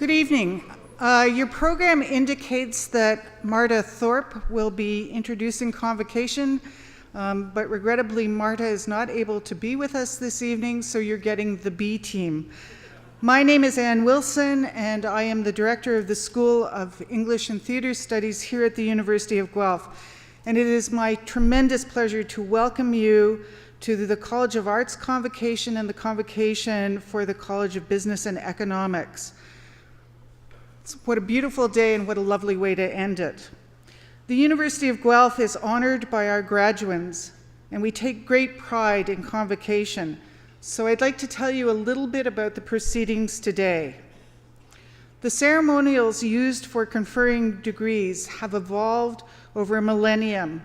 Good evening. Your program indicates that Marta Thorpe will be introducing Convocation, but regrettably Marta is not able to be with us this evening, so you're getting the B team. My name is Ann Wilson, and I am the director of the School of English and Theatre Studies here at the University of Guelph. And it is my tremendous pleasure to welcome you to the College of Arts Convocation and the Convocation for the College of Business and Economics. What a beautiful day and what a lovely way to end it. The University of Guelph is honored by our graduates, and we take great pride in Convocation. So I'd like to tell you a little bit about the proceedings today. The ceremonials used for conferring degrees have evolved over a millennium,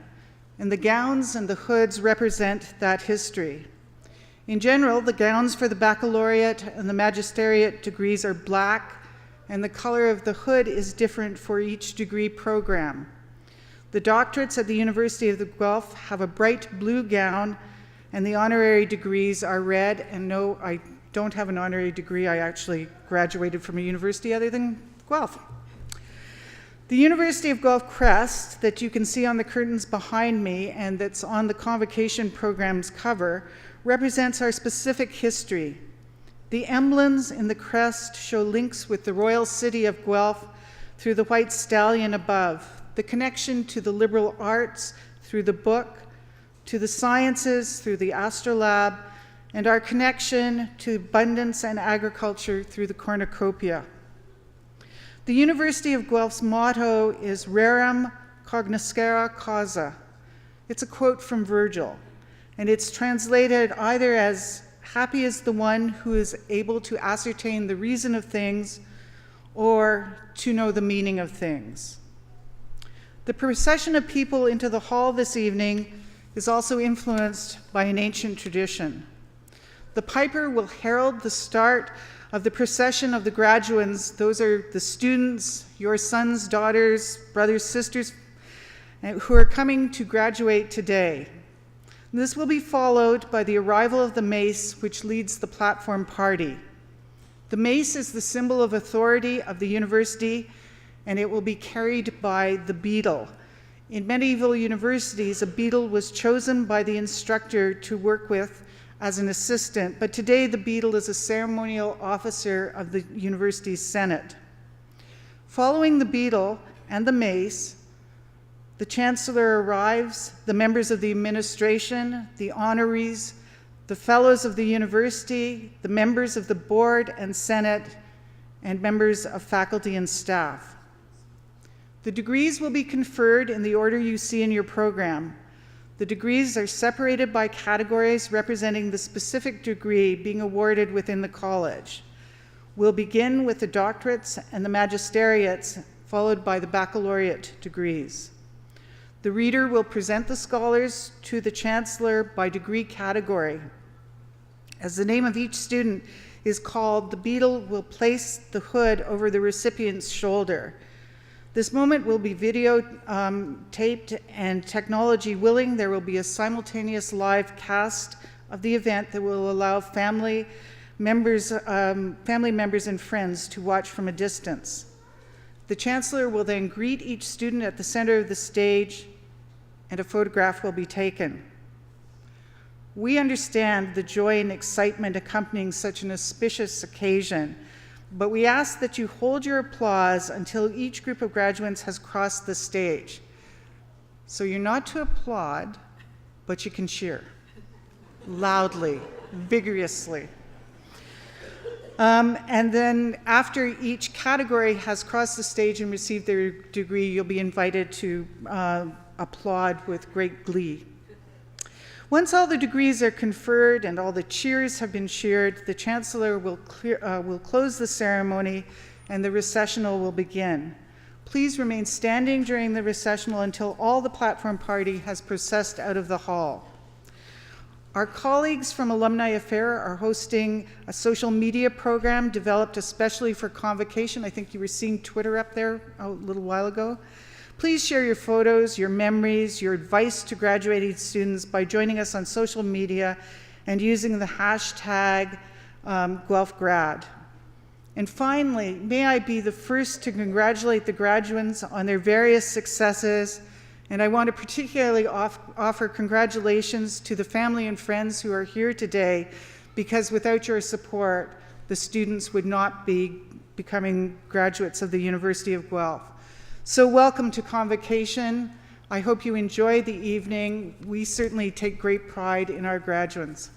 and the gowns and the hoods represent that history. In general, the gowns for the baccalaureate and the magisteriate degrees are black, and the color of the hood is different for each degree program. The doctorates at the University of the Guelph have a bright blue gown, and the honorary degrees are red. And no, I don't have an honorary degree. I actually graduated from a university other than Guelph. The University of Guelph crest that you can see on the curtains behind me and that's on the Convocation program's cover represents our specific history. The emblems in the crest show links with the royal city of Guelph through the white stallion above, the connection to the liberal arts through the book, to the sciences through the astrolabe, and our connection to abundance and agriculture through the cornucopia. The University of Guelph's motto is Rerum Cognoscere Causa. It's a quote from Virgil, and it's translated either as happy is the one who is able to ascertain the reason of things or to know the meaning of things. The procession of people into the hall this evening is also influenced by an ancient tradition. The piper will herald the start of the procession of the graduands. Those are the students, your sons, daughters, brothers, sisters, who are coming to graduate today. This will be followed by the arrival of the mace, which leads the platform party. The mace is the symbol of authority of the university, and it will be carried by the beadle. In medieval universities, a beadle was chosen by the instructor to work with as an assistant, but today the beadle is a ceremonial officer of the university's senate. Following the beadle and the mace, the chancellor arrives, the members of the administration, the honorees, the fellows of the university, the members of the board and senate, and members of faculty and staff. The degrees will be conferred in the order you see in your program. The degrees are separated by categories representing the specific degree being awarded within the college. We'll begin with the doctorates and the magisteriates, followed by the baccalaureate degrees. The reader will present the scholars to the chancellor by degree category. As the name of each student is called, the beadle will place the hood over the recipient's shoulder. This moment will be video taped, and technology willing, there will be a simultaneous live cast of the event that will allow family members and friends to watch from a distance. The chancellor will then greet each student at the center of the stage, and a photograph will be taken. We understand the joy and excitement accompanying such an auspicious occasion, but we ask that you hold your applause until each group of graduates has crossed the stage. So you're not to applaud, but you can cheer loudly, vigorously. And then after each category has crossed the stage and received their degree, you'll be invited to applaud with great glee. Once all the degrees are conferred and all the cheers have been cheered, the chancellor will close the ceremony and the recessional will begin. Please remain standing during the recessional until all the platform party has processed out of the hall. Our colleagues from Alumni Affair are hosting a social media program developed especially for Convocation. I think you were seeing Twitter up there a little while ago. Please share your photos, your memories, your advice to graduating students by joining us on social media and using the hashtag GuelphGrad. And finally, may I be the first to congratulate the graduates on their various successes, and I want to particularly offer congratulations to the family and friends who are here today, because without your support, the students would not be becoming graduates of the University of Guelph. So welcome to Convocation. I hope you enjoy the evening. We certainly take great pride in our graduates.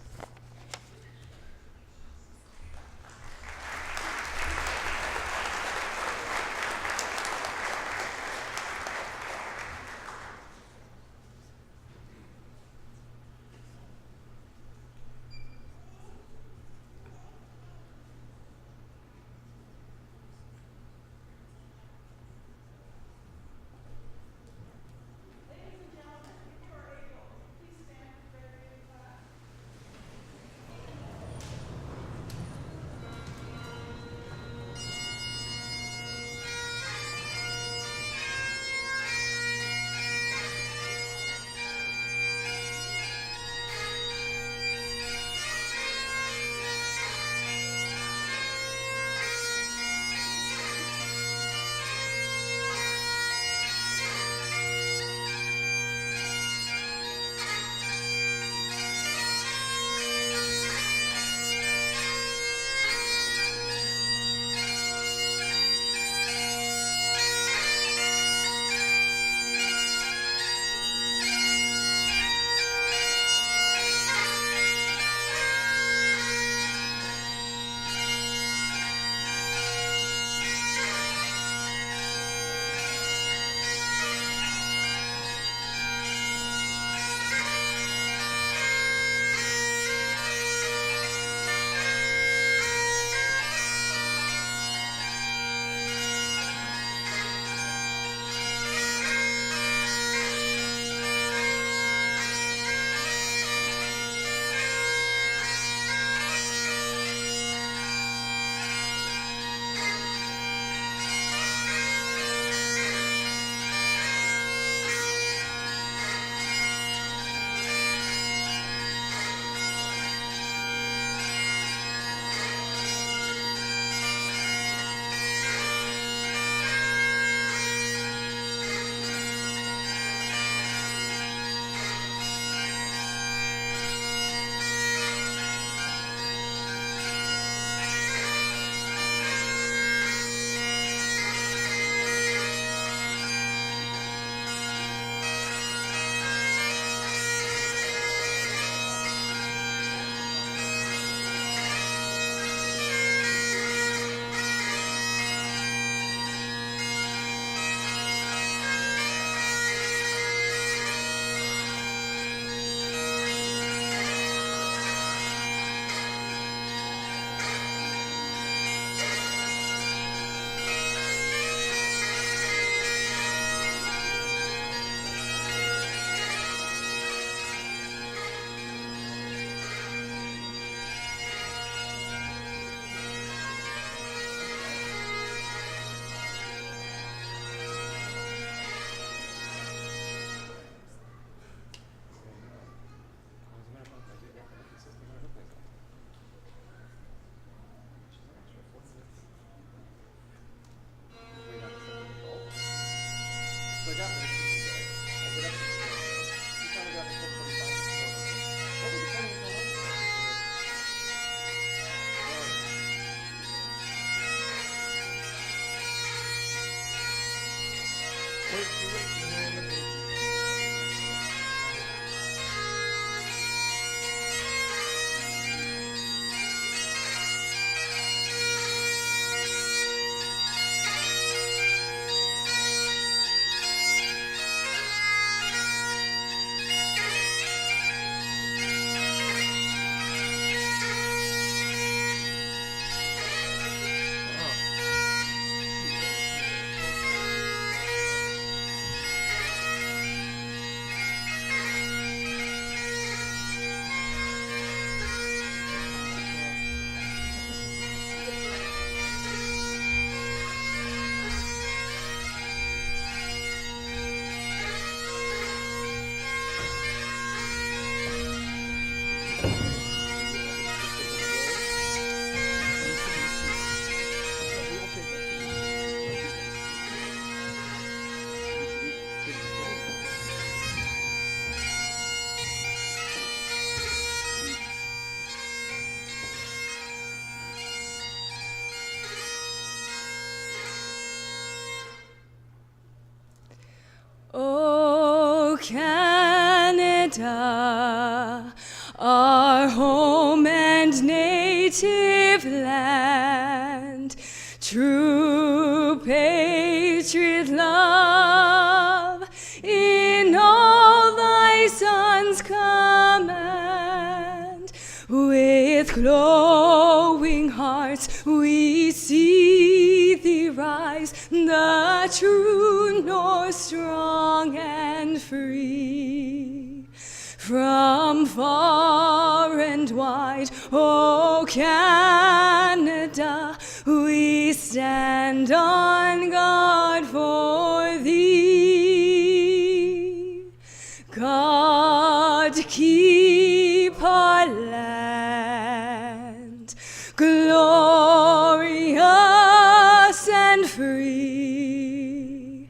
Canada, our home and native land, true patriot love in all thy sons' command. With glowing hearts we see thee rise, the true North strong and free. From far and wide, O Canada, we stand on guard for thee. God keep our land glorious and free.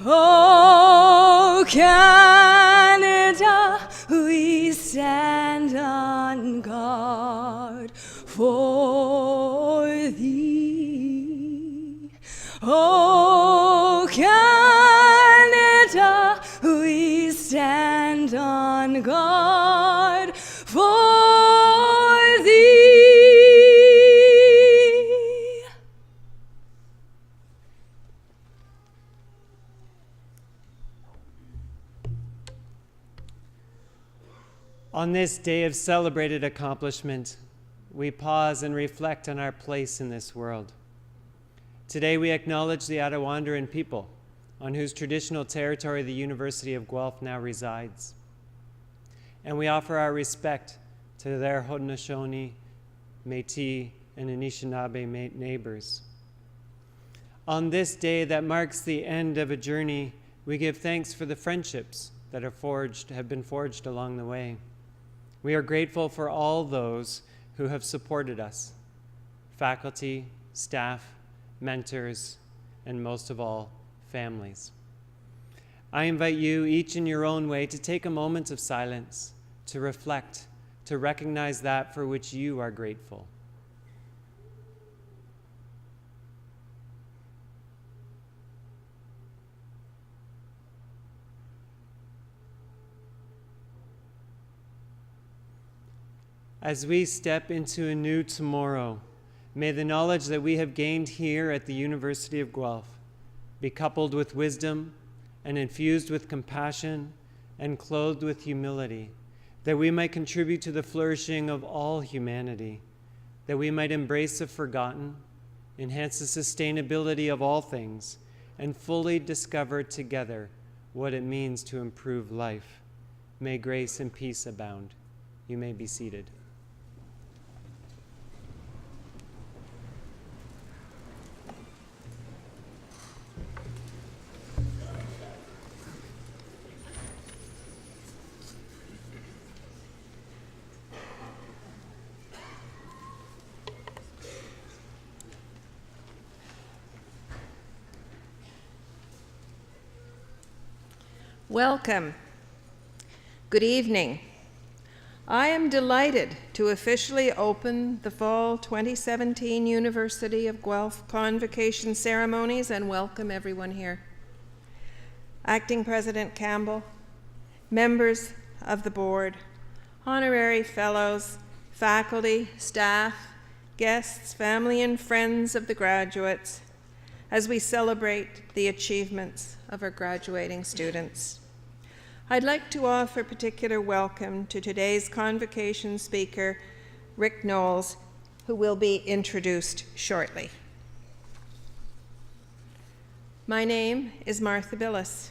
O Canada, we stand on guard for thee. O Canada, we stand on guard for thee. On this day of celebrated accomplishment, we pause and reflect on our place in this world. Today we acknowledge the Attawandaron people, on whose traditional territory the University of Guelph now resides. And we offer our respect to their Haudenosaunee, Métis, and Anishinaabe neighbors. On this day that marks the end of a journey, we give thanks for the friendships that have been forged along the way. We are grateful for all those who have supported us, faculty, staff, mentors, and most of all, families. I invite you, each in your own way, to take a moment of silence, to reflect, to recognize that for which you are grateful. As we step into a new tomorrow, may the knowledge that we have gained here at the University of Guelph be coupled with wisdom and infused with compassion and clothed with humility, that we might contribute to the flourishing of all humanity, that we might embrace the forgotten, enhance the sustainability of all things, and fully discover together what it means to improve life. May grace and peace abound. You may be seated. Welcome. Good evening. I am delighted to officially open the Fall 2017 University of Guelph Convocation ceremonies and welcome everyone here. Acting President Campbell, members of the board, honorary fellows, faculty, staff, guests, family, and friends of the graduates, as we celebrate the achievements of our graduating students. I'd like to offer particular welcome to today's Convocation speaker, Rick Knowles, who will be introduced shortly. My name is Martha Billis,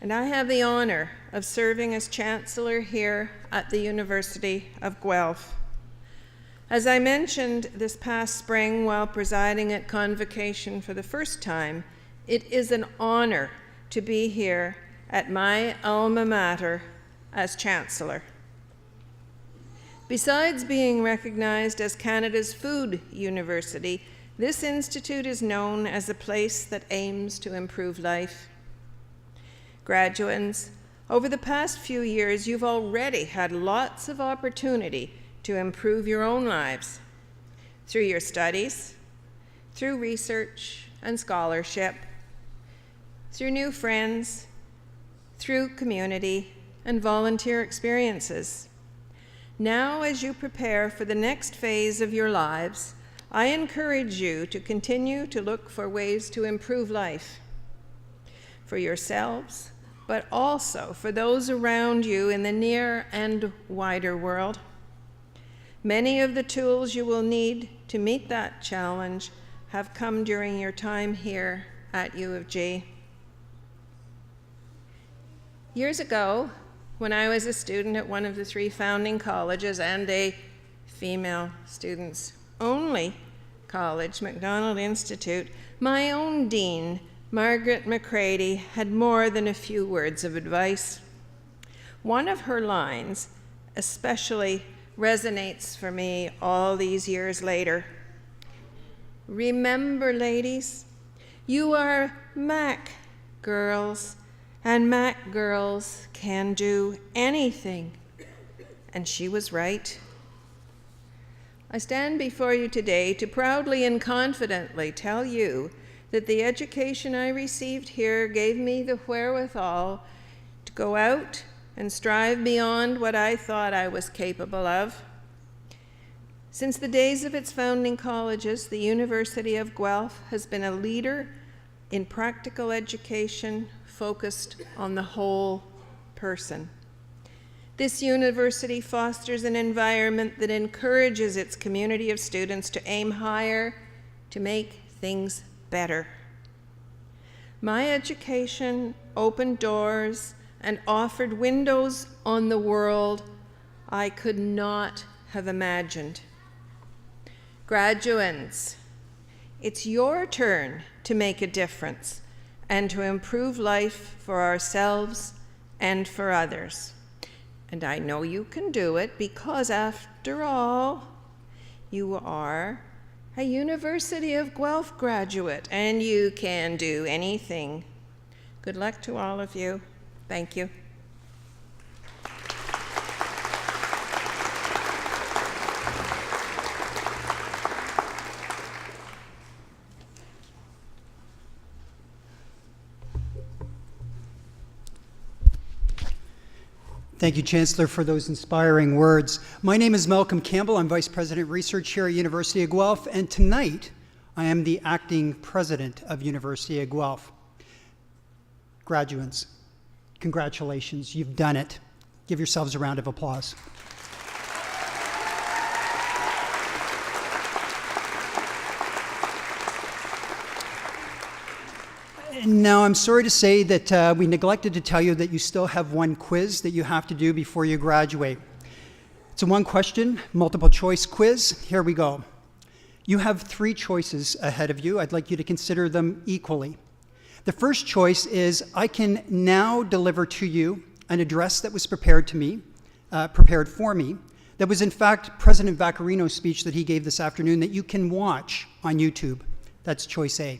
and I have the honor of serving as Chancellor here at the University of Guelph. As I mentioned this past spring while presiding at Convocation for the first time, it is an honor to be here at my alma mater as Chancellor. Besides being recognized as Canada's food university, this institute is known as a place that aims to improve life. Graduates, over the past few years, you've already had lots of opportunity to improve your own lives through your studies, through research and scholarship, through new friends, through community and volunteer experiences. Now, as you prepare for the next phase of your lives, I encourage you to continue to look for ways to improve life for yourselves, but also for those around you in the near and wider world. Many of the tools you will need to meet that challenge have come during your time here at U of G. Years ago, when I was a student at one of the 3 founding colleges and a female students only college, Macdonald Institute, my own dean, Margaret McCready, had more than a few words of advice. One of her lines especially resonates for me all these years later. Remember, ladies, you are Mac girls, and Mac girls can do anything. And she was right. I stand before you today to proudly and confidently tell you that the education I received here gave me the wherewithal to go out and strive beyond what I thought I was capable of. Since the days of its founding colleges, the University of Guelph has been a leader in practical education focused on the whole person. This university fosters an environment that encourages its community of students to aim higher, to make things better. My education opened doors and offered windows on the world I could not have imagined. Graduands, it's your turn to make a difference and to improve life for ourselves and for others. And I know you can do it because, after all, you are a University of Guelph graduate and you can do anything. Good luck to all of you. Thank you. Thank you, Chancellor, for those inspiring words. My name is Malcolm Campbell. I'm Vice President of Research here at University of Guelph, and tonight I am the Acting President of University of Guelph. Graduates, congratulations, you've done it. Give yourselves a round of applause. Now, I'm sorry to say that we neglected to tell you that you still have one quiz that you have to do before you graduate. It's a one-question, multiple-choice quiz. Here we go. You have 3 choices ahead of you. I'd like you to consider them equally. The first choice is, I can now deliver to you an address that was prepared for me, that was in fact President Vaccarino's speech that he gave this afternoon that you can watch on YouTube. That's choice A.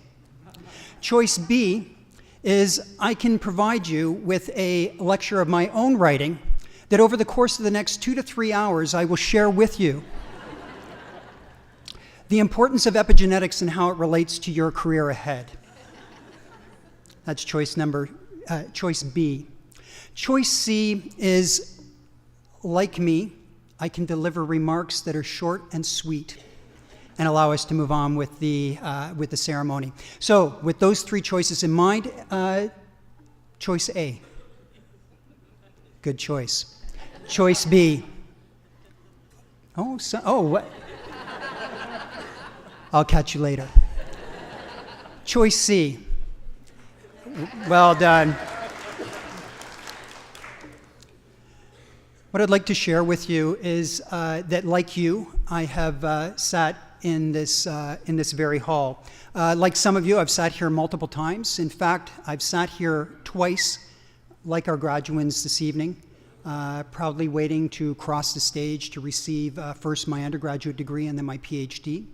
Choice B is, I can provide you with a lecture of my own writing that over the course of the next 2 to 3 hours I will share with you the importance of epigenetics and how it relates to your career ahead. That's choice B. Choice C is, like me, I can deliver remarks that are short and sweet and allow us to move on with the ceremony. So, with those 3 choices in mind, choice A. Good choice. Choice B. What? I'll catch you later. Choice C. Well done. What I'd like to share with you is that, like you, I have sat in this very hall. Like some of you, I've sat here multiple times. In fact, I've sat here twice, like our graduands this evening, proudly waiting to cross the stage to receive first my undergraduate degree and then my PhD.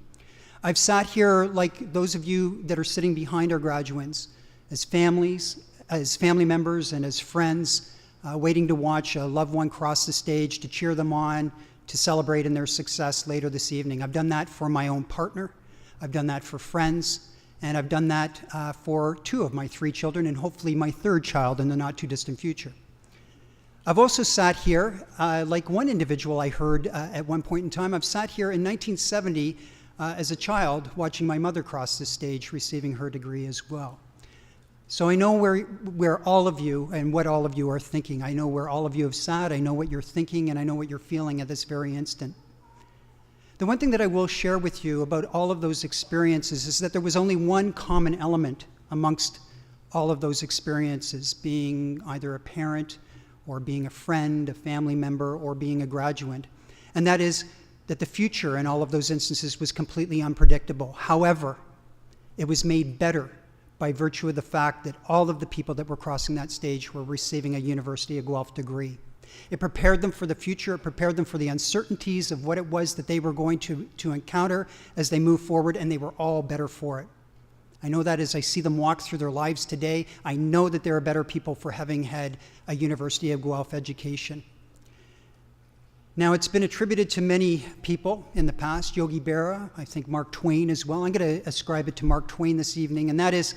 I've sat here like those of you that are sitting behind our graduands, as family members and as friends, waiting to watch a loved one cross the stage, to cheer them on, to celebrate in their success later this evening. I've done that for my own partner. I've done that for friends. And I've done that for 2 of my 3 children, and hopefully my 3rd child in the not-too-distant future. I've also sat here, like one individual I heard at one point in time, I've sat here in 1970 as a child watching my mother cross the stage receiving her degree as well. So I know where all of you and what all of you are thinking. I know where all of you have sat, I know what you're thinking, and I know what you're feeling at this very instant. The one thing that I will share with you about all of those experiences is that there was only one common element amongst all of those experiences, being either a parent or being a friend, a family member, or being a graduate. And that is that the future in all of those instances was completely unpredictable. However, it was made better by virtue of the fact that all of the people that were crossing that stage were receiving a University of Guelph degree. It prepared them for the future. It prepared them for the uncertainties of what it was that they were going to encounter as they move forward, and they were all better for it. I know that as I see them walk through their lives today, I know that they're better people for having had a University of Guelph education. Now, it's been attributed to many people in the past, Yogi Berra, I think Mark Twain as well. I'm going to ascribe it to Mark Twain this evening, and that is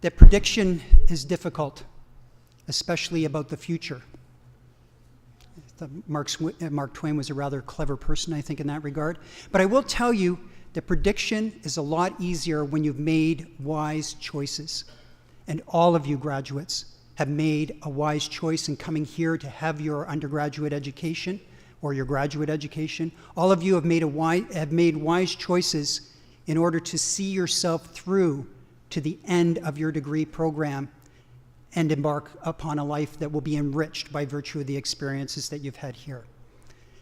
that prediction is difficult, especially about the future. Mark Twain was a rather clever person, I think, in that regard. But I will tell you that prediction is a lot easier when you've made wise choices. And all of you graduates have made a wise choice in coming here to have your undergraduate education or your graduate education. All of you have made wise choices in order to see yourself through to the end of your degree program and embark upon a life that will be enriched by virtue of the experiences that you've had here.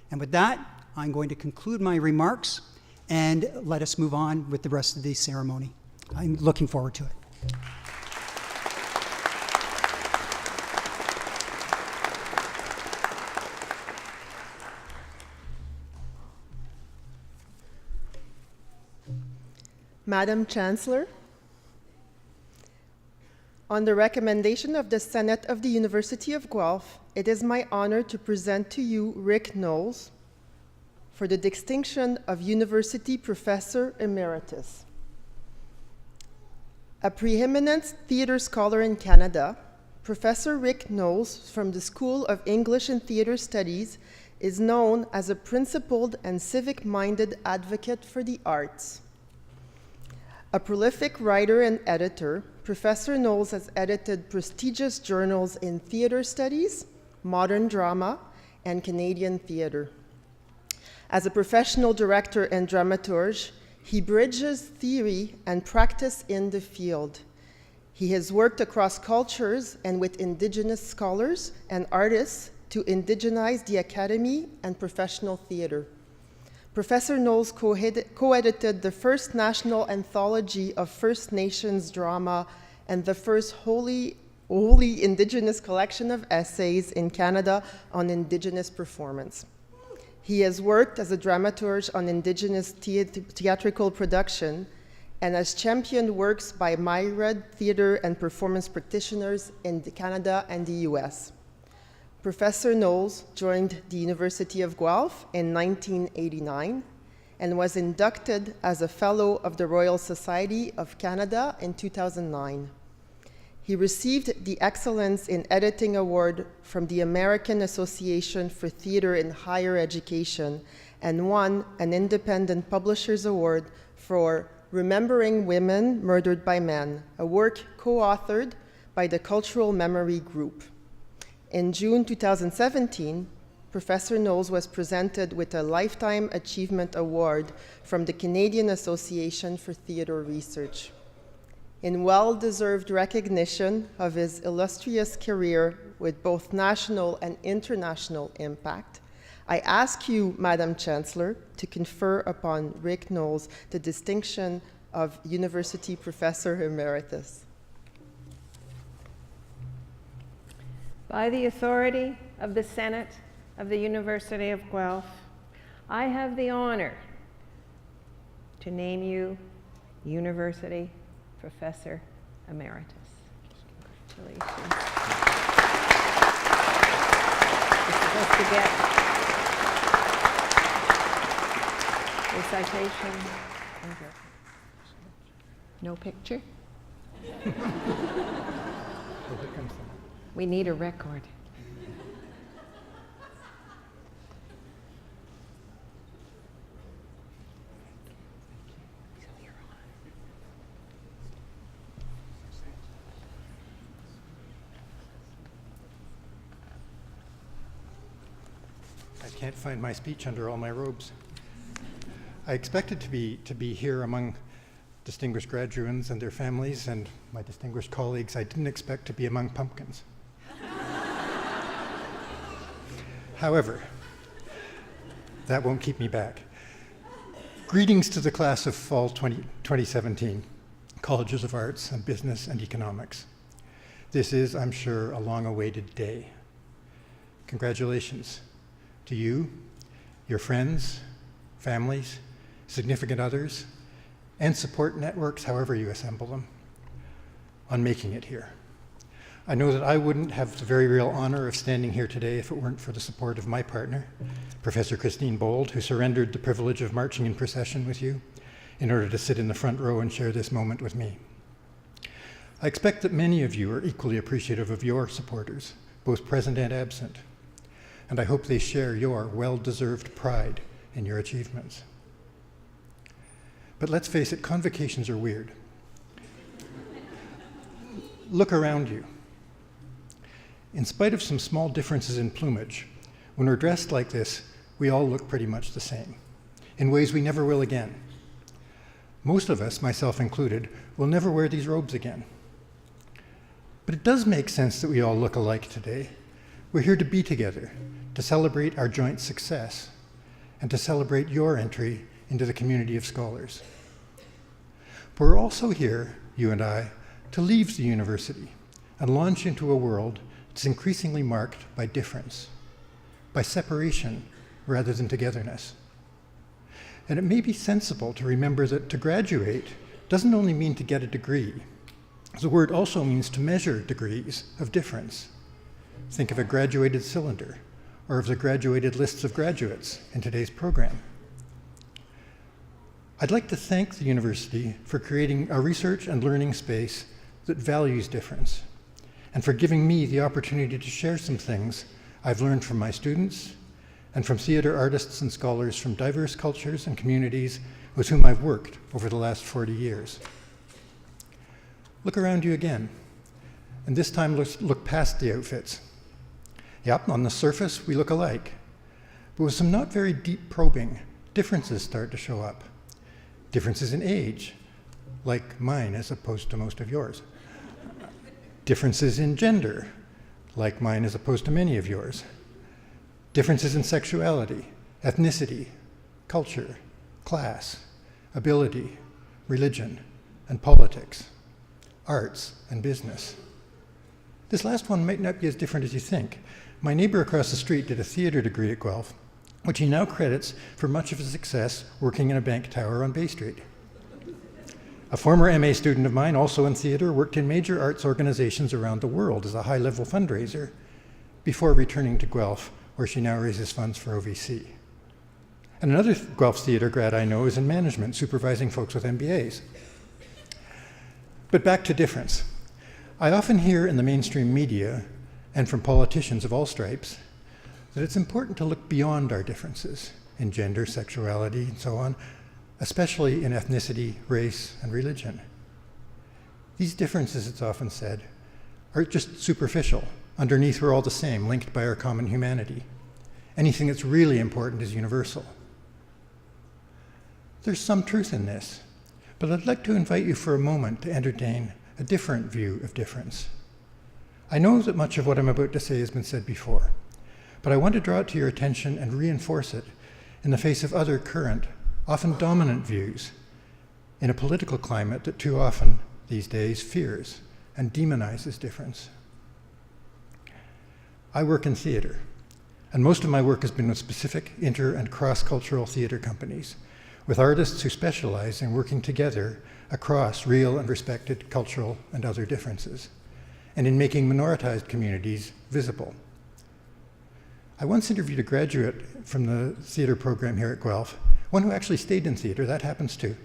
And with that, I'm going to conclude my remarks and let us move on with the rest of the ceremony. I'm looking forward to it. Madam Chancellor, on the recommendation of the Senate of the University of Guelph, it is my honor to present to you Rick Knowles for the distinction of University Professor Emeritus. A preeminent theater scholar in Canada, Professor Rick Knowles from the School of English and Theater Studies is known as a principled and civic-minded advocate for the arts. A prolific writer and editor, Professor Knowles has edited prestigious journals in theater studies, modern drama, and Canadian theater. As a professional director and dramaturge, he bridges theory and practice in the field. He has worked across cultures and with Indigenous scholars and artists to indigenize the academy and professional theater. Professor Knowles co-edited the first national anthology of First Nations drama and the first wholly Indigenous collection of essays in Canada on Indigenous performance. He has worked as a dramaturge on Indigenous theatrical production and has championed works by myriad theater and performance practitioners in Canada and the US. Professor Knowles joined the University of Guelph in 1989 and was inducted as a Fellow of the Royal Society of Canada in 2009. He received the Excellence in Editing Award from the American Association for Theater in Higher Education and won an Independent Publishers Award for Remembering Women Murdered by Men, a work co-authored by the Cultural Memory Group. In June 2017, Professor Knowles was presented with a Lifetime Achievement Award from the Canadian Association for Theatre Research. In well-deserved recognition of his illustrious career with both national and international impact, I ask you, Madam Chancellor, to confer upon Rick Knowles the distinction of University Professor Emeritus. By the authority of the Senate of the University of Guelph, I have the honor to name you University Professor Emeritus. Congratulations. You're supposed to get a citation. No picture? We need a record. I can't find my speech under all my robes. I expected to be here among distinguished graduates and their families and my distinguished colleagues. I didn't expect to be among pumpkins. However, that won't keep me back. Greetings to the class of fall 2017, Colleges of Arts and Business and Economics. This is, I'm sure, a long-awaited day. Congratulations to you, your friends, families, significant others, and support networks, however you assemble them, on making it here. I know that I wouldn't have the very real honor of standing here today if it weren't for the support of my partner, Professor Christine Bold, who surrendered the privilege of marching in procession with you in order to sit in the front row and share this moment with me. I expect that many of you are equally appreciative of your supporters, both present and absent, and I hope they share your well-deserved pride in your achievements. But let's face it, convocations are weird. Look around you. In spite of some small differences in plumage, when we're dressed like this, we all look pretty much the same, in ways we never will again. Most of us, myself included, will never wear these robes again. But it does make sense that we all look alike today. We're here to be together, to celebrate our joint success, and to celebrate your entry into the community of scholars. But we're also here, you and I, to leave the university and launch into a world that's increasingly marked by difference, by separation rather than togetherness. And it may be sensible to remember that to graduate doesn't only mean to get a degree. The word also means to measure degrees of difference. Think of a graduated cylinder, or of the graduated lists of graduates in today's program. I'd like to thank the university for creating a research and learning space that values difference, and for giving me the opportunity to share some things I've learned from my students and from theater artists and scholars from diverse cultures and communities with whom I've worked over the last 40 years. Look around you again, and this time look past the outfits. Yep, on the surface, we look alike, but with some not very deep probing, differences start to show up. Differences in age, like mine as opposed to most of yours. Differences in gender, like mine as opposed to many of yours. Differences in sexuality, ethnicity, culture, class, ability, religion, and politics, arts and business. This last one might not be as different as you think. My neighbor across the street did a theater degree at Guelph, which he now credits for much of his success working in a bank tower on Bay Street. A former MA student of mine, also in theater, worked in major arts organizations around the world as a high-level fundraiser before returning to Guelph, where she now raises funds for OVC. And another Guelph theater grad I know is in management, supervising folks with MBAs. But back to difference. I often hear in the mainstream media and from politicians of all stripes that it's important to look beyond our differences in gender, sexuality, and so on, especially in ethnicity, race, and religion. These differences, it's often said, are just superficial. Underneath, we're all the same, linked by our common humanity. Anything that's really important is universal. There's some truth in this, but I'd like to invite you for a moment to entertain a different view of difference. I know that much of what I'm about to say has been said before, but I want to draw it to your attention and reinforce it in the face of other current, often dominant views in a political climate that too often these days fears and demonizes difference. I work in theater, and most of my work has been with specific inter- and cross-cultural theater companies, with artists who specialize in working together across real and respected cultural and other differences, and in making minoritized communities visible. I once interviewed a graduate from the theater program here at Guelph, one who actually stayed in theater, that happens too,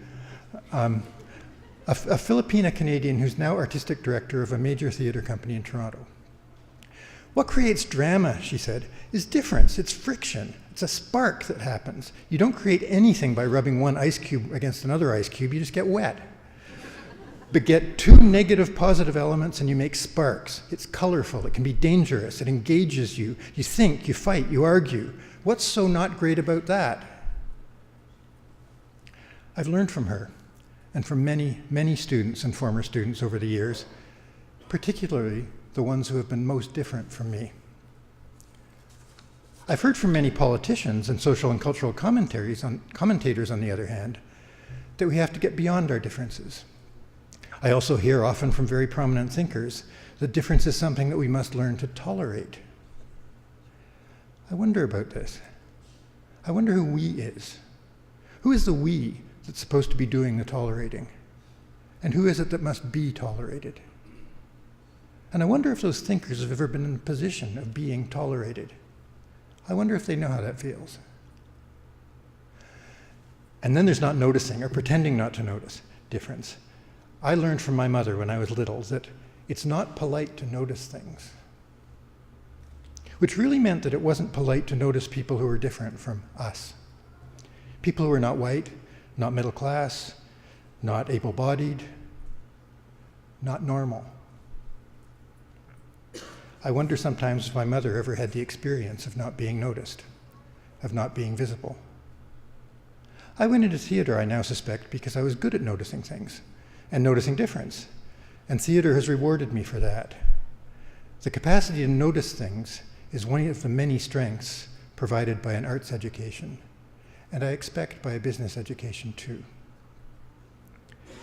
a Filipina Canadian who's now artistic director of a major theater company in Toronto. What creates drama, she said, is difference. It's friction. It's a spark that happens. You don't create anything by rubbing one ice cube against another ice cube. You just get wet. But get two negative positive elements and you make sparks. It's colorful. It can be dangerous. It engages you. You think, you fight, you argue. What's so not great about that? I've learned from her and from many, many students and former students over the years, particularly the ones who have been most different from me. I've heard from many politicians and social and cultural commentators, on the other hand, that we have to get beyond our differences. I also hear often from very prominent thinkers that difference is something that we must learn to tolerate. I wonder about this. I wonder who we is. Who is the we that's supposed to be doing the tolerating? And who is it that must be tolerated? And I wonder if those thinkers have ever been in a position of being tolerated. I wonder if they know how that feels. And then there's not noticing or pretending not to notice difference. I learned from my mother when I was little that it's not polite to notice things, which really meant that it wasn't polite to notice people who were different from us. People who were not white, not middle class, not able-bodied, not normal. I wonder sometimes if my mother ever had the experience of not being noticed, of not being visible. I went into theater, I now suspect, because I was good at noticing things and noticing difference, and theater has rewarded me for that. The capacity to notice things is one of the many strengths provided by an arts education, and I expect by a business education too.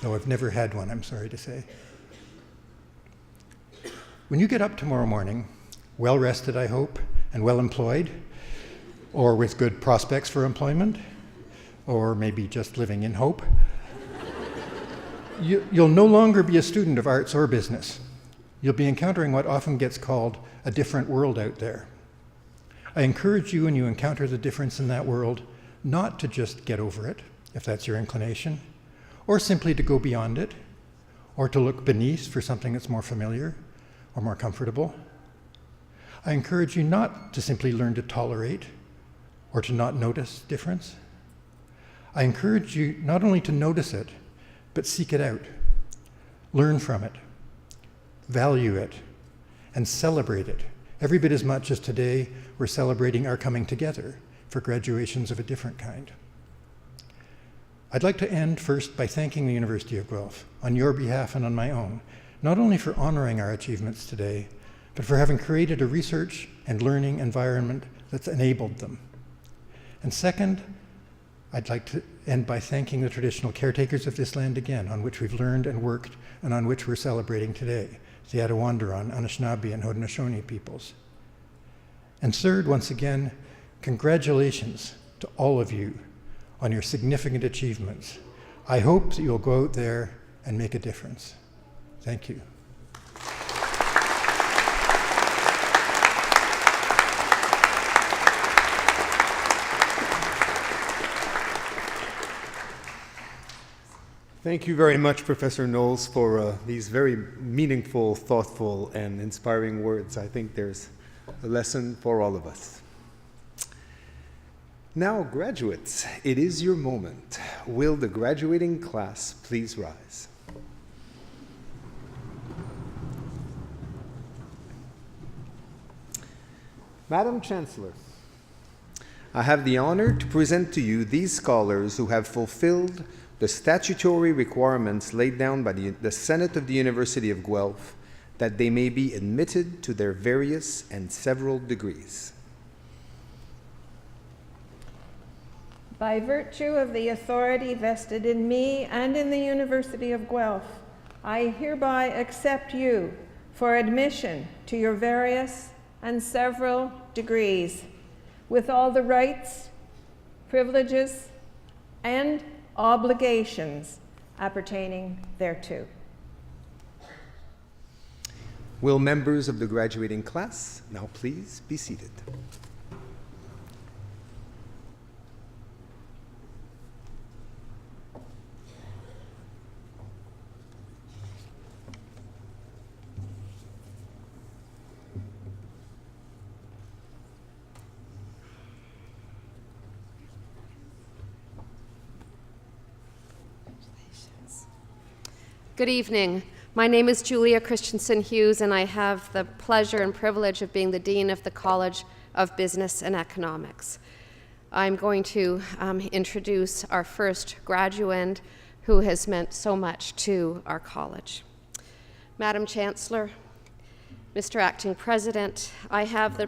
Though I've never had one, I'm sorry to say. When you get up tomorrow morning, well rested, I hope, and well employed, or with good prospects for employment, or maybe just living in hope, you'll no longer be a student of arts or business. You'll be encountering what often gets called a different world out there. I encourage you, when you encounter the difference in that world, not to just get over it, if that's your inclination, or simply to go beyond it, or to look beneath for something that's more familiar or more comfortable. I encourage you not to simply learn to tolerate or to not notice difference. I encourage you not only to notice it, but seek it out, learn from it, value it, and celebrate it, every bit as much as today we're celebrating our coming together for graduations of a different kind. I'd like to end first by thanking the University of Guelph, on your behalf and on my own, not only for honoring our achievements today, but for having created a research and learning environment that's enabled them. And second, I'd like to end by thanking the traditional caretakers of this land again, on which we've learned and worked, and on which we're celebrating today, the Attawandaron, Anishinaabe, and Haudenosaunee peoples. And third, once again, congratulations to all of you on your significant achievements. I hope that you'll go out there and make a difference. Thank you. Thank you very much, Professor Knowles, for these very meaningful, thoughtful, and inspiring words. I think there's a lesson for all of us. Now, graduates, it is your moment. Will the graduating class please rise? Madam Chancellor, I have the honor to present to you these scholars who have fulfilled the statutory requirements laid down by the Senate of the University of Guelph that they may be admitted to their various and several degrees. By virtue of the authority vested in me and in the University of Guelph, I hereby accept you for admission to your various and several degrees, with all the rights, privileges, and obligations appertaining thereto. Will members of the graduating class now please be seated? Good evening. My name is Julia Christensen Hughes, and I have the pleasure and privilege of being the Dean of the College of Business and Economics. I'm going to introduce our first graduand who has meant so much to our college. Madam Chancellor, Mr. Acting President, I have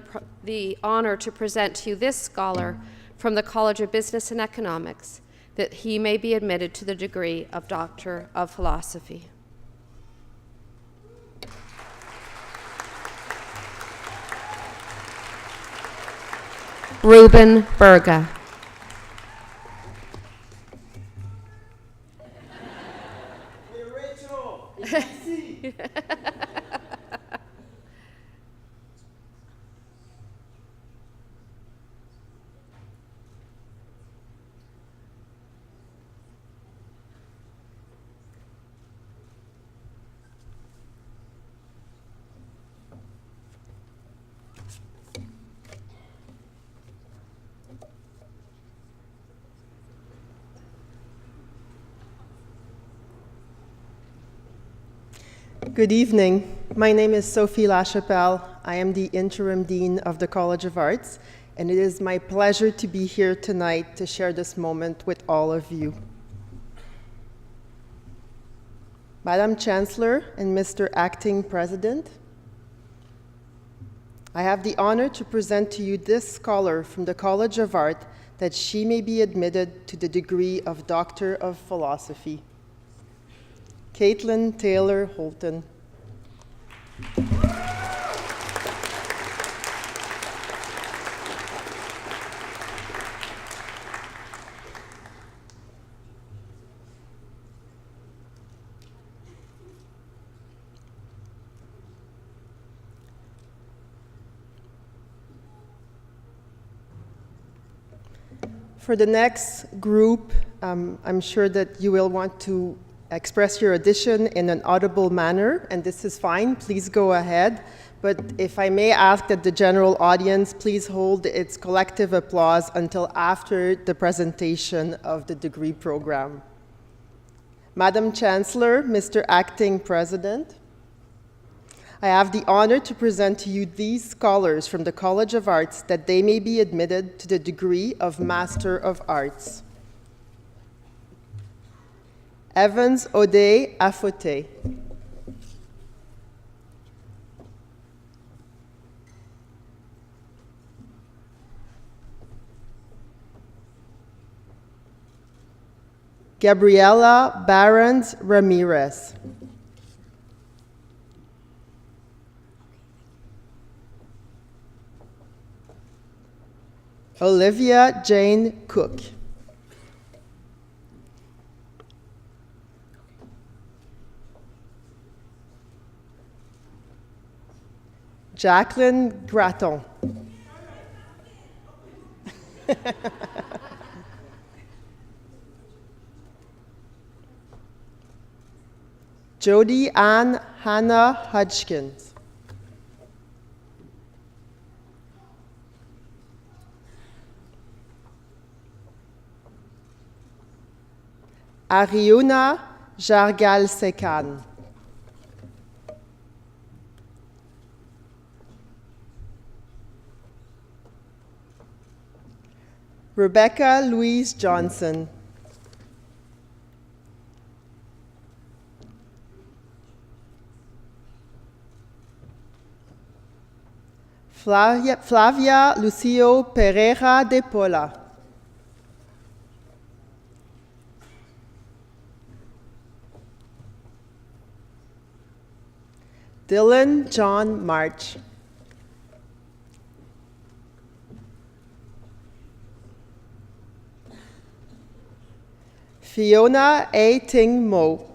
the honor to present to you this scholar from the College of Business and Economics, that he may be admitted to the degree of Doctor of Philosophy. Ruben Berga. Hey, Rachel! Good evening. My name is Sophie Lachapelle. I am the Interim Dean of the College of Arts, and it is my pleasure to be here tonight to share this moment with all of you. Madam Chancellor and Mr. Acting President, I have the honor to present to you this scholar from the College of Art that she may be admitted to the degree of Doctor of Philosophy. Caitlin Taylor Holton. For the next group, I'm sure that you will want to express your addition in an audible manner, and this is fine, please go ahead. But if I may ask that the general audience please hold its collective applause until after the presentation of the degree program. Madam Chancellor, Mr. Acting President, I have the honor to present to you these scholars from the College of Arts that they may be admitted to the degree of Master of Arts. Evans Ode Afote. Gabriela Barons Ramirez. Olivia Jane Cook. Jacqueline Gratton. Jody Ann Hannah Hodgkins. Ariuna Jargal Sekan. Rebecca Louise Johnson. Flavia Lucio Pereira de Pola. Dylan John March. Fiona A. Ting Mo.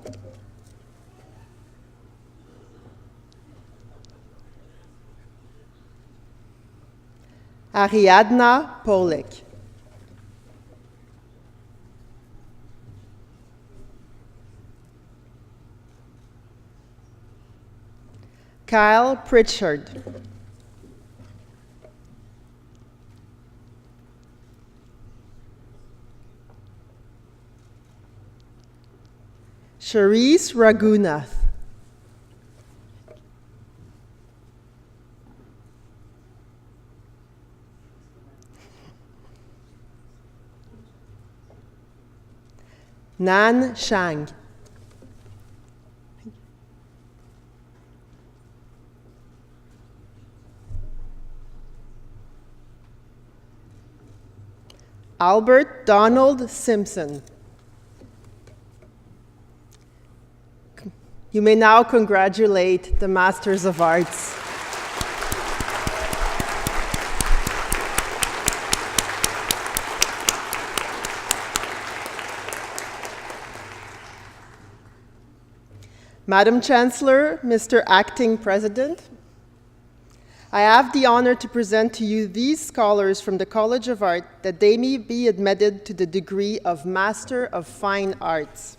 Ariadna Polik. Kyle Pritchard. Charisse Raghunath. Nan Shang. Albert Donald Simpson. You may now congratulate the Masters of Arts. Madam Chancellor, Mr. Acting President, I have the honor to present to you these scholars from the College of Art that they may be admitted to the degree of Master of Fine Arts.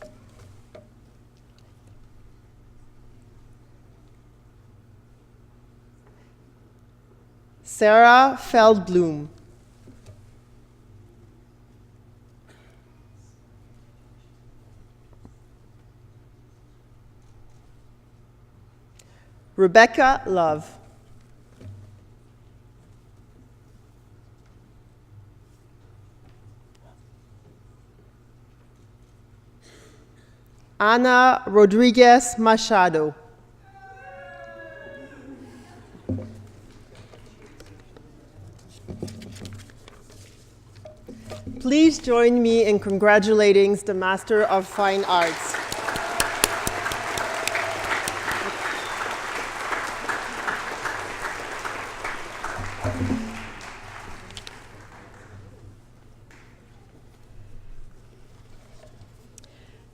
Sarah Feldblum. Rebecca Love. Ana Rodriguez Machado. Please join me in congratulating the Master of Fine Arts.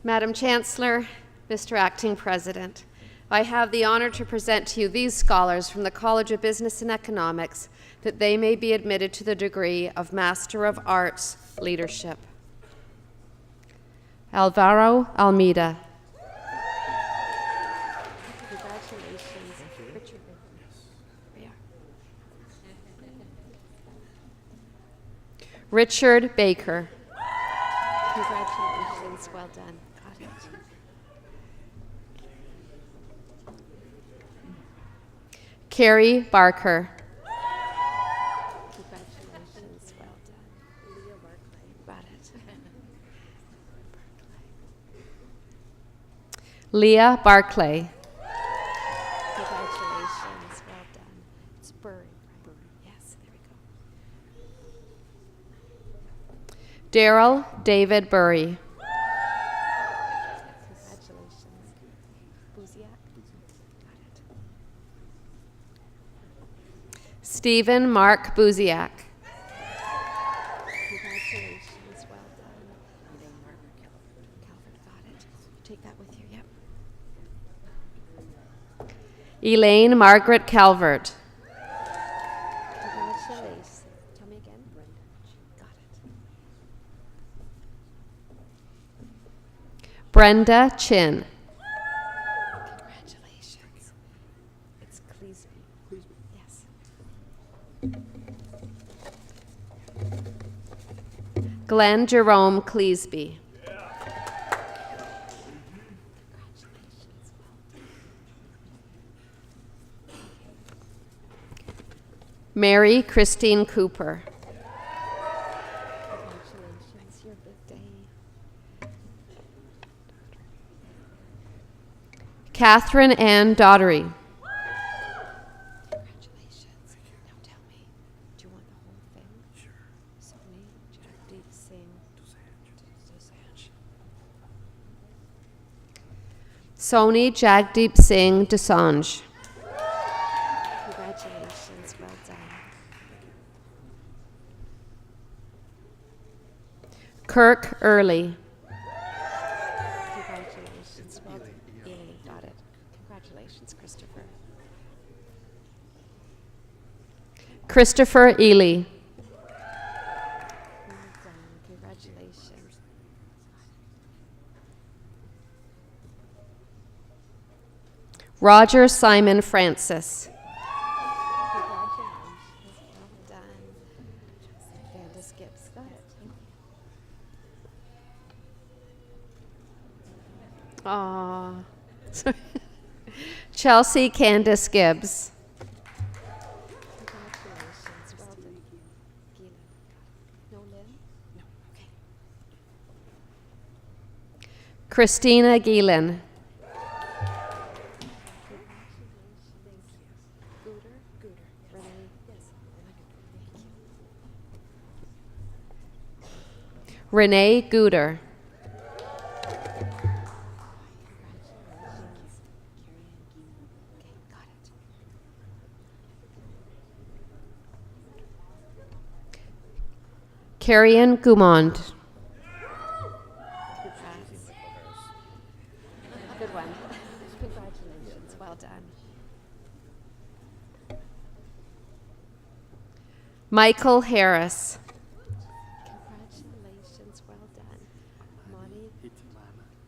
Madam Chancellor, Mr. Acting President, I have the honor to present to you these scholars from the College of Business and Economics that they may be admitted to the degree of Master of Arts Leadership. Alvaro Almeida. Congratulations, Richard. Richard Baker. Congratulations, well done. Got it. Carrie Barker. Congratulations, well done. Leah Barclay. Got it. Leah Barclay. Congratulations, well done. It's Burry, right? Yes, there we go. Daryl David Burry. Congratulations. Buziak. Got it. Stephen Mark Buziak. Congratulations, well done. Calvert, got it. Take that with you, yep. Elaine Margaret Calvert. Congratulations. Tell me again. Got it. Brenda Chin. Congratulations. It's Cleesby. Yes. Glenn Jerome Cleesby. Mary Christine Cooper. Congratulations, your big day. Catherine Ann Daughtery. Congratulations. Now tell me, do you want the whole thing? Sure. Sony Jagdeep Singh Dosanjh. Sony Jagdeep Singh Dosanjh. Congratulations, well done. Kirk Early. Congratulations, well done. Ely, got it. Congratulations, Christopher. Christopher Ely. Well done. Congratulations. Roger Simon Francis. Congratulations. Well done. Vanda Skips. Got it. Aw. Sorry. Chelsea Candace Gibbs. Congratulations. Well done. Gina. No Lynn? No. Okay. Christina Geelan. Renee Gooder. Carrion Goumond. Good one. Congratulations. Well done. Michael Harris. Congratulations. Well done. Monty.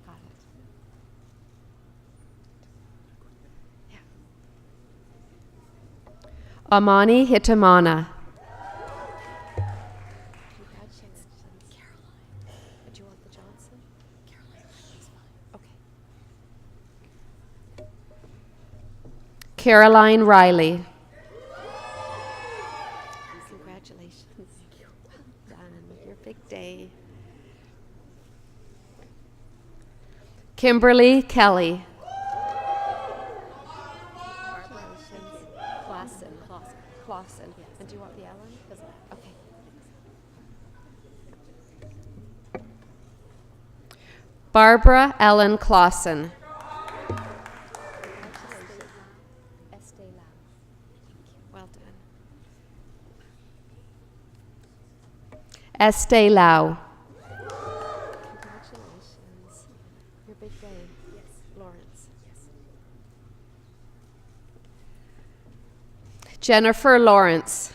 Got it. Yeah. Amani Hitamana. Caroline Riley. Congratulations. Well done. Your big day. Kimberly Kelly. Clausen. And do you want the Ellen? Okay. Barbara Ellen Clausen. Estee Lau. Congratulations. Your big day. Yes. Lawrence. Yes. Jennifer Lawrence.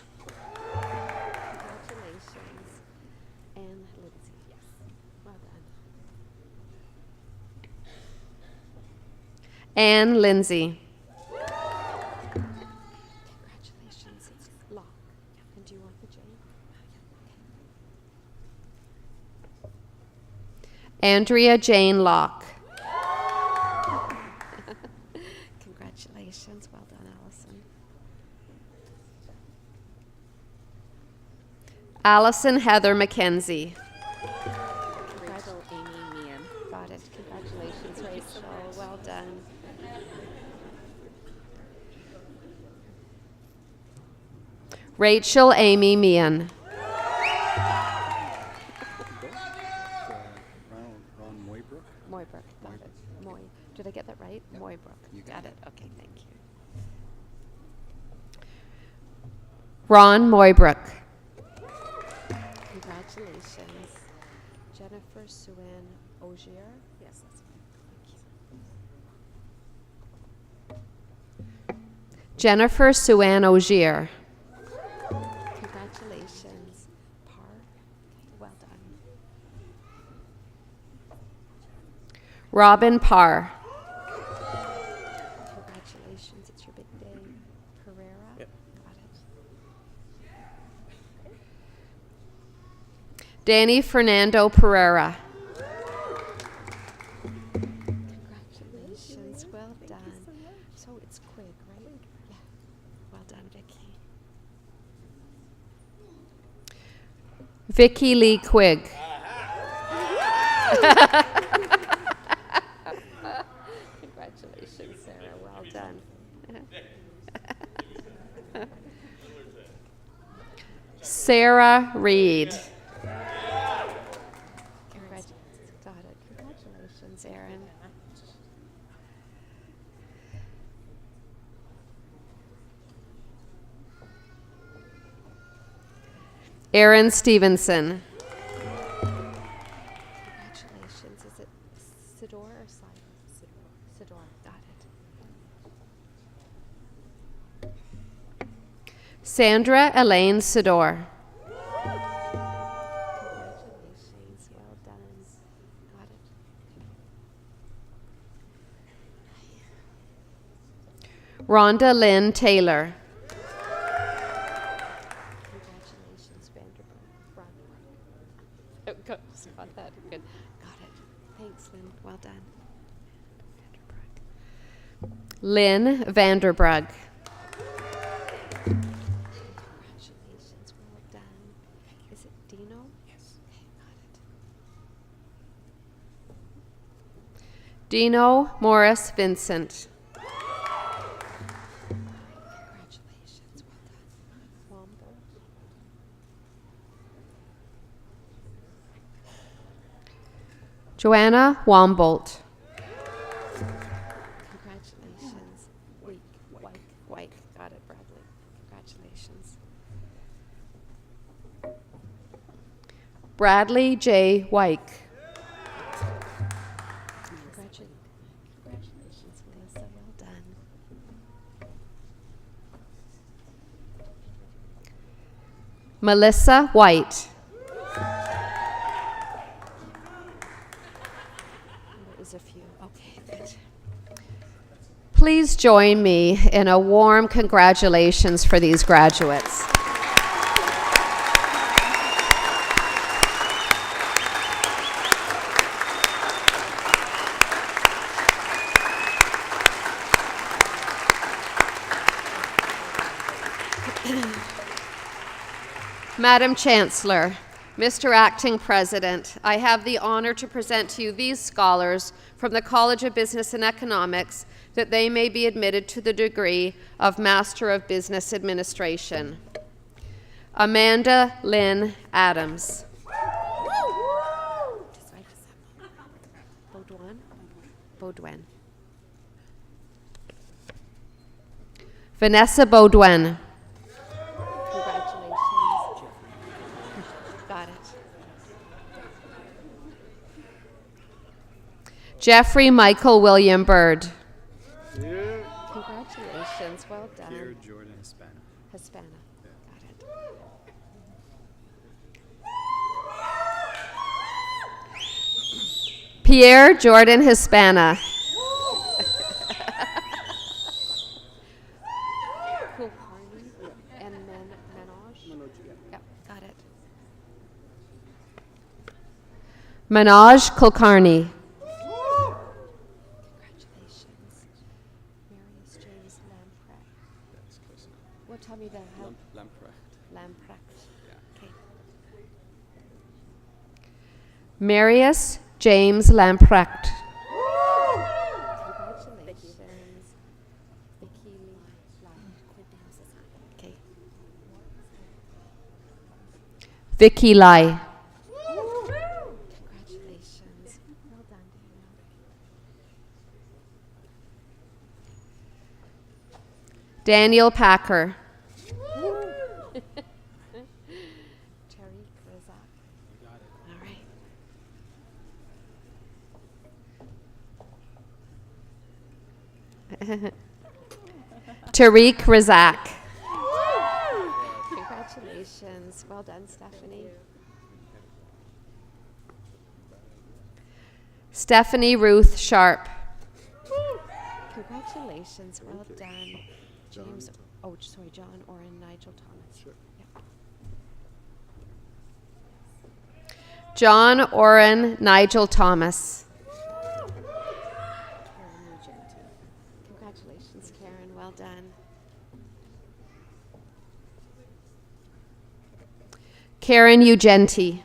Congratulations. Anne Lindsay. Yes. Well done. Anne Lindsay. Congratulations. It's Locke. And do you want the J? Andrea Jane Locke. Congratulations. Well done, Allison. Allison Heather McKenzie. Rachel Amy Meehan. Got it. Congratulations, Rachel. Well done. Rachel Amy Meehan. Moybrook, got it. Did I get that right? Yep. Moybrook. You got it. Okay, thank you. Ron Moybrook. Congratulations. Jennifer Suen Ogier. Yes, that's right. Thank you. Jennifer Suen Ogier. Congratulations. Parr. Well done. Robin Parr. Congratulations, it's your big day. Pereira. Yep. Got it. Danny Fernando Pereira. Congratulations, well done. So it's Quig, right? Yeah. Well done, Vicky. Vicky Lee Quig. Congratulations, Sarah. Well done. Sarah Reed. Congratulations, Aaron. Aaron Stevenson. Congratulations. Is it Sidor or Sidor? Sidor. Got it. Sandra Elaine Sidor. Congratulations. Well done. Got it. Rhonda Lynn Taylor. Got that. Good. Got it. Thanks, Lynn. Well done. Lynn Vanderbrug. Congratulations, well done. Is it Dino? Yes. Okay, got it. Dino Morris Vincent. Congratulations, well done. Joanna Wombolt. Congratulations. White. Got it, Bradley. Congratulations. Bradley J. Wyke. Congratulations, Melissa. Well done. Melissa White. There's a few. Okay, good. Please join me in a warm congratulations for these graduates. Madam Chancellor, Mr. Acting President, I have the honor to present to you these scholars from the College of Business and Economics that they may be admitted to the degree of Master of Business Administration. Amanda Lynn Adams. Baudouin. Vanessa Baudouin. Congratulations. Got it. Jeffrey Michael William Bird. Congratulations, well done. Pierre Jordan Hispana. Got it. Pierre Jordan Hispana. And then Menage. Yep, got it. Menage Kulkarni. Congratulations. Marius James Lamprecht. That's close enough. Well, tell me the how. Lamprecht. Yeah. Okay. Marius James Lamprecht. Congratulations. Okay. Vicky Lai. Congratulations. Well done, Daniel Packer. Tariq Razak. All right. Tariq Razak. Congratulations. Well done, Stephanie. Stephanie Ruth Sharp. Congratulations. Well done. James, John Oren Nigel Thomas. Sure. Yep. John Oren Nigel Thomas. Congratulations, Karen. Well done. Karen Ugenti.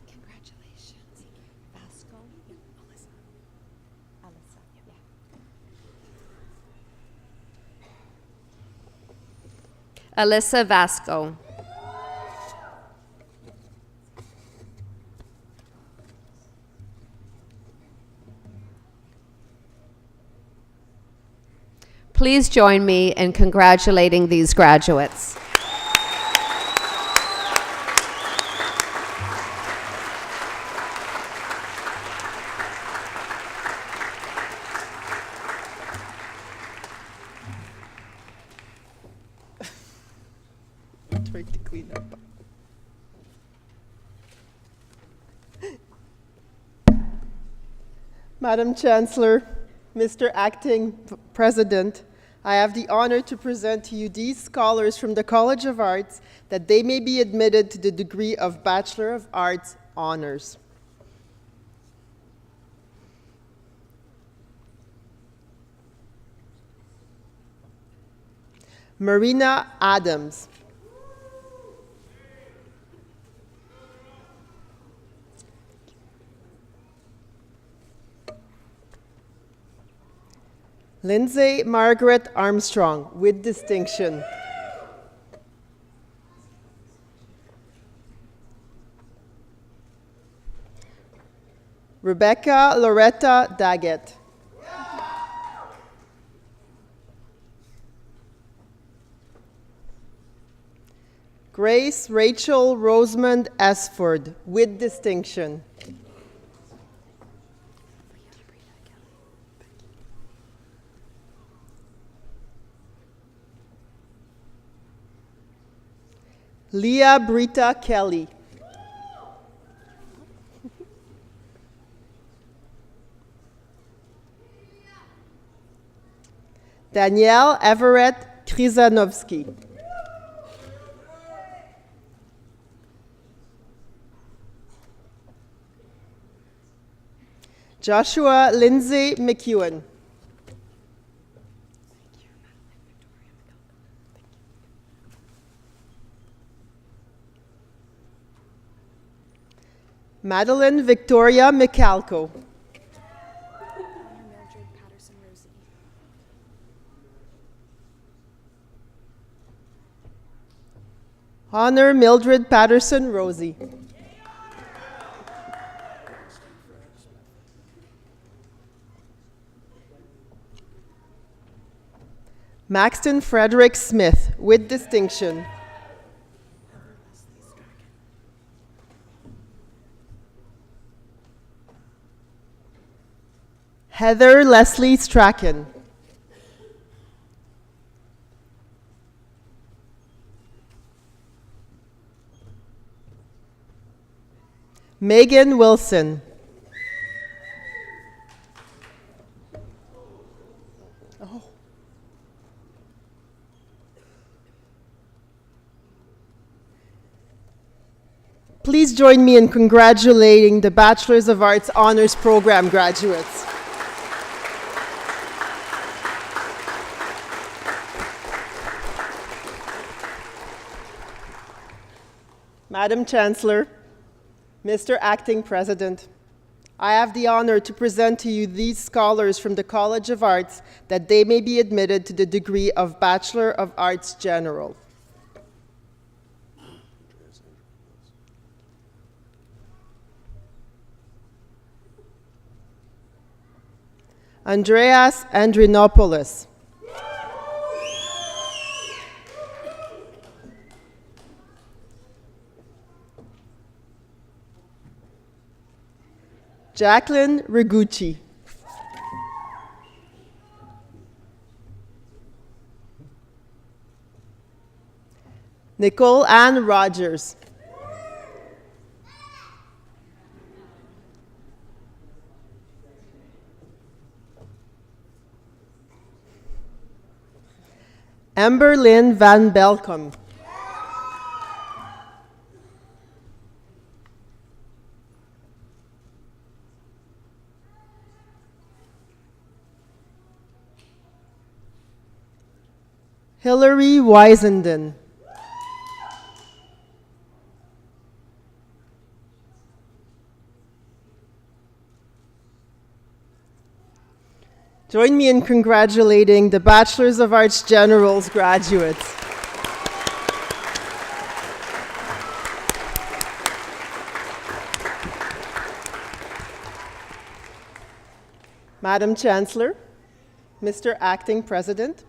Congratulations. Vasco. Alyssa. Yeah. Alyssa Vasco. Please join me in congratulating these graduates. Try to clean up. Madam Chancellor, Mr. Acting President, I have the honor to present to you these scholars from the College of Arts that they may be admitted to the degree of Bachelor of Arts Honors. Marina Adams. Lindsay Margaret Armstrong, with distinction. Rebecca Loretta Daggett. Grace Rachel Rosamond Esford, with distinction. Leah Brita Kelly. Danielle Everett Krizanovsky. Joshua Lindsay McEwen. Madeline Victoria Michalko. Honor Mildred Patterson Rosie. Maxton Frederick Smith, with distinction. Heather Leslie Strachan. Megan Wilson. Oh. Please join me in congratulating the Bachelor's of Arts Honors Program graduates. Madam Chancellor, Mr. Acting President, I have the honor to present to you these scholars from the College of Arts that they may be admitted to the degree of Bachelor of Arts General. Andreas Andrinopoulos. Jacqueline Rigucci. Nicole Ann Rogers. Amber Lynn Van Belkom. Hillary Wisenden. Join me in congratulating the Bachelor's of Arts General's graduates. Madam Chancellor, Mr. Acting President,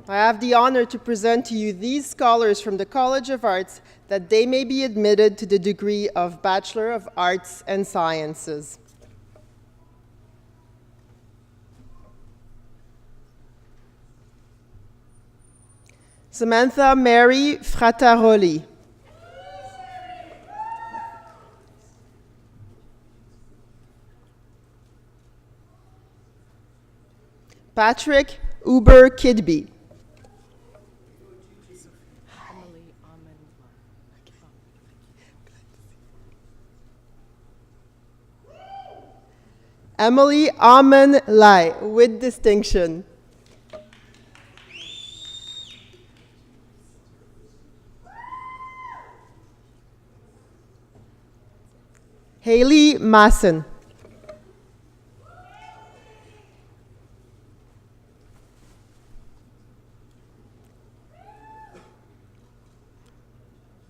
I have the honor to present to you these scholars from the College of Arts that they may be admitted to the degree of Bachelor of Arts and Sciences. Samantha Mary Frattaroli. Patrick Uber Kidby. Emily Amen Lai, with distinction. Haley Masson.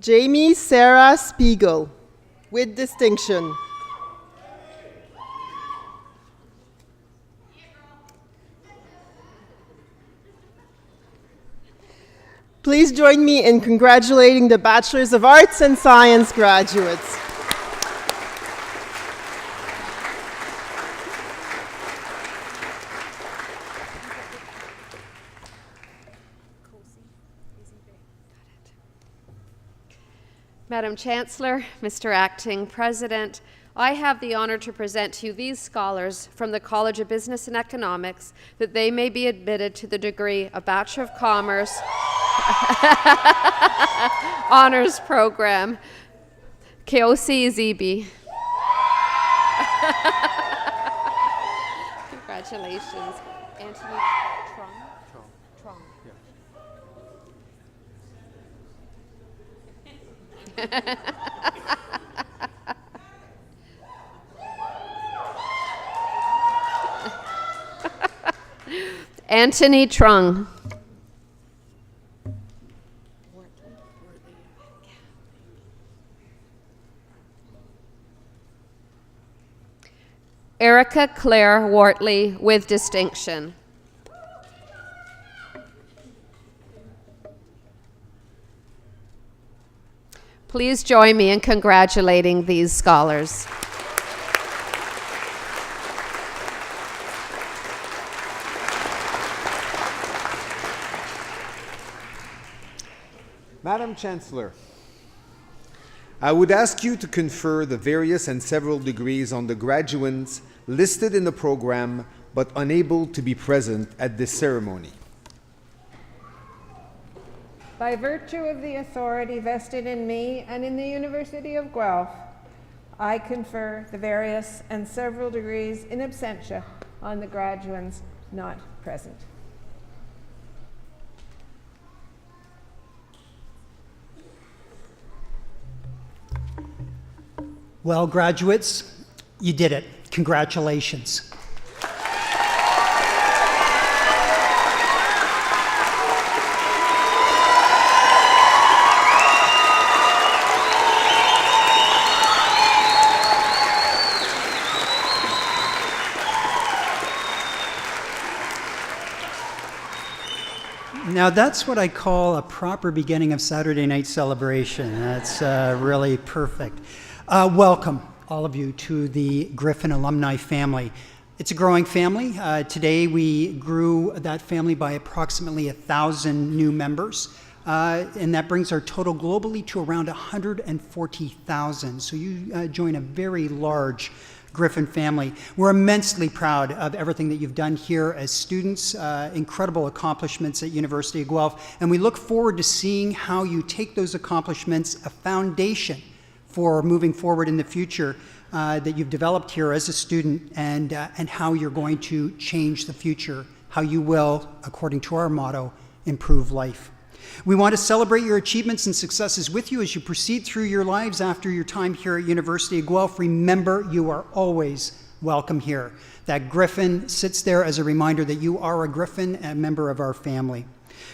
Jamie Sarah Spiegel, with distinction. Please join me in congratulating the Bachelors of Arts and Science graduates. Madam Chancellor, Mr. Acting President, I have the honor to present to you these scholars from the College of Business and Economics that they may be admitted to the degree of Bachelor of Commerce Honors Program. Keosi Izibi. Congratulations. Anthony Trong. Trong. Anthony Trung. Erica Claire Wortley with distinction. Please join me in congratulating these scholars. Madam Chancellor, I would ask you to confer the various and several degrees on the graduates listed in the program but unable to be present at this ceremony. By virtue of the authority vested in me and in the University of Guelph, I confer the various and several degrees in absentia on the graduates not present. Well, graduates, you did it. Congratulations. Now that's what I call a proper beginning of Saturday night celebration. That's really perfect. Welcome, all of you, to the Griffin alumni family. It's a growing family. Today we grew that family by approximately 1,000 new members, and that brings our total globally to around 140,000. So you join a very large Griffin family. We're immensely proud of everything that you've done here as students, incredible accomplishments at University of Guelph, and we look forward to seeing how you take those accomplishments, a foundation for moving forward in the future that you've developed here as a student, and how you're going to change the future, how you will, according to our motto, improve life. We want to celebrate your achievements and successes with you as you proceed through your lives after your time here at University of Guelph. Remember, you are always welcome here. That Griffin sits there as a reminder that you are a Griffin, a member of our family.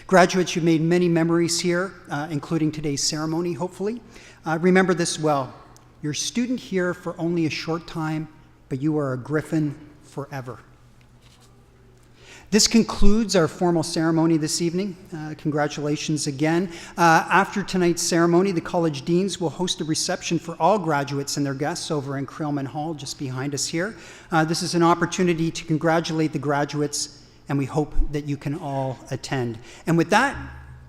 Graduates, you've made many memories here, including today's ceremony, hopefully. Remember this well. You're a student here for only a short time, but you are a Griffin forever. This concludes our formal ceremony this evening. Congratulations again. After tonight's ceremony, the college deans will host a reception for all graduates and their guests over in Creelman Hall, just behind us here. This is an opportunity to congratulate the graduates, and we hope that you can all attend. And with that,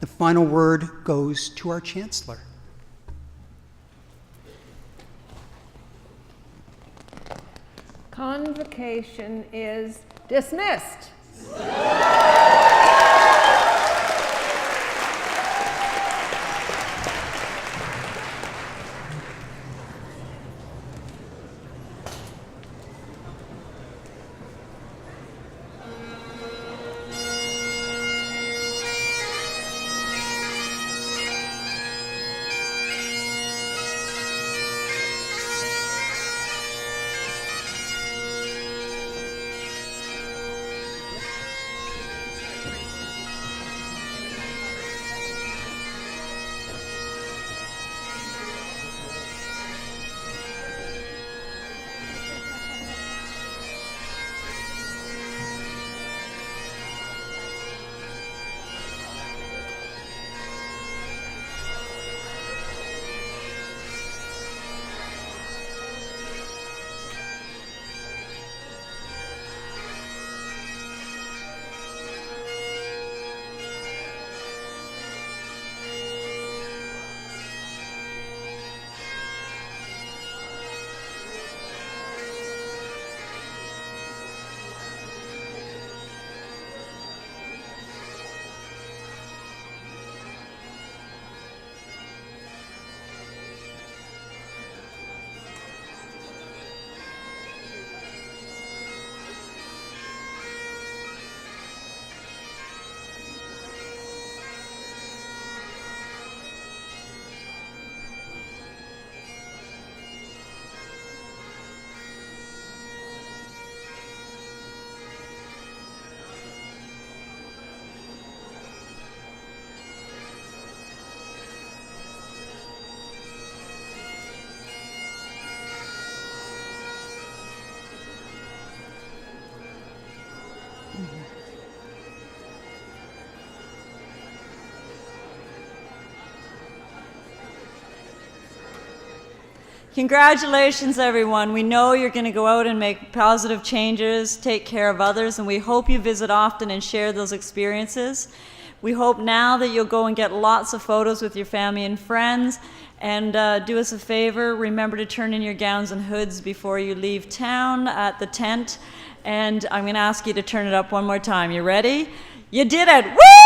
the final word goes to our Chancellor. Convocation is dismissed. Congratulations, everyone. We know you're going to go out and make positive changes, take care of others, and we hope you visit often and share those experiences. We hope now that you'll go and get lots of photos with your family and friends. And do us a favor, remember to turn in your gowns and hoods before you leave town at the tent. And I'm going to ask you to turn it up one more time. You ready? You did it! Woo!